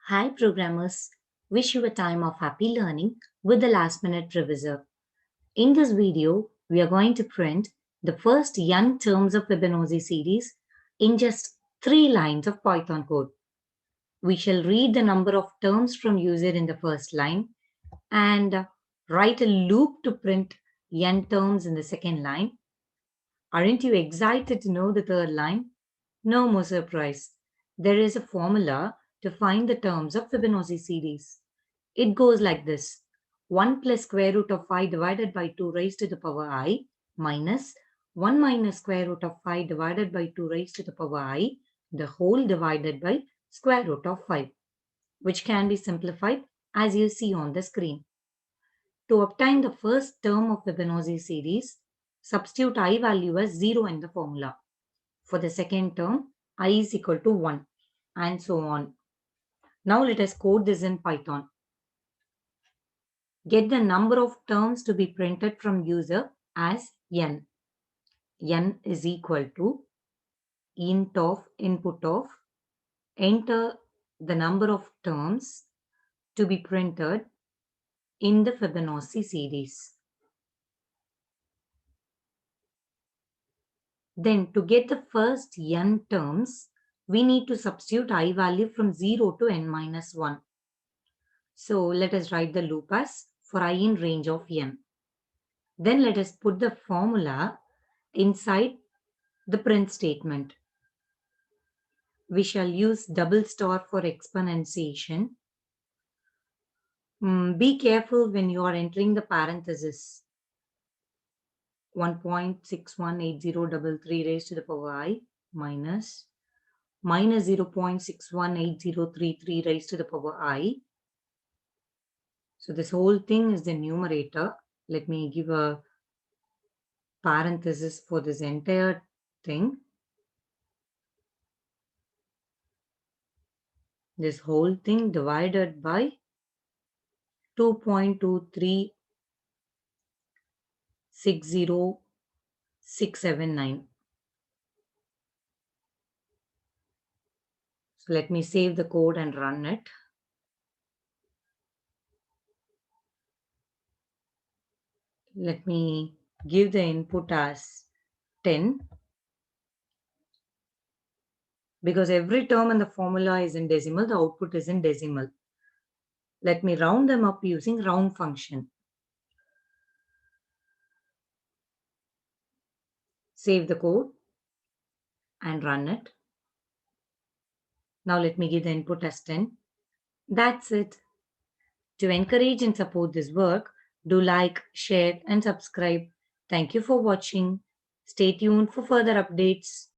Hi programmers, wish you a time of happy learning with the last minute revisor. In this video, we are going to print the first n terms of Fibonacci series in just 3 lines of Python code. We shall read the number of terms from user in the first line and write a loop to print n terms in the second line. Aren't you excited to know the third line? No more surprise. There is a formula to find the terms of Fibonacci series. It goes like this. 1 plus square root of 5 divided by 2 raised to the power I minus 1 minus square root of 5 divided by 2 raised to the power I, the whole divided by square root of 5, which can be simplified as you see on the screen. To obtain the first term of Fibonacci series, substitute I value as 0 in the formula. For the second term, I is equal to 1 and so on. Now let us code this in Python. Get the number of terms to be printed from user as n. N is equal to int of input of enter the number of terms to be printed in the Fibonacci series. Then to get the first n terms, we need to substitute I value from 0 to n minus 1. So let us write the loop as for I in range of n. Then let us put the formula inside the print statement. We shall use double star for exponentiation. Be careful when you are entering the parenthesis. 1.618033 raised to the power I minus 0.618033 raised to the power I. So this whole thing is the numerator. Let me give a parenthesis for this entire thing. This whole thing divided by 2.2360679. So let me save the code and run it. Let me give the input as 10 because every term in the formula is in decimal, the output is in decimal. Let me round them up using round function. Save the code and run it. Now let me give the input as 10. That's it. To encourage and support this work, do like, share and subscribe. Thank you for watching. Stay tuned for further updates.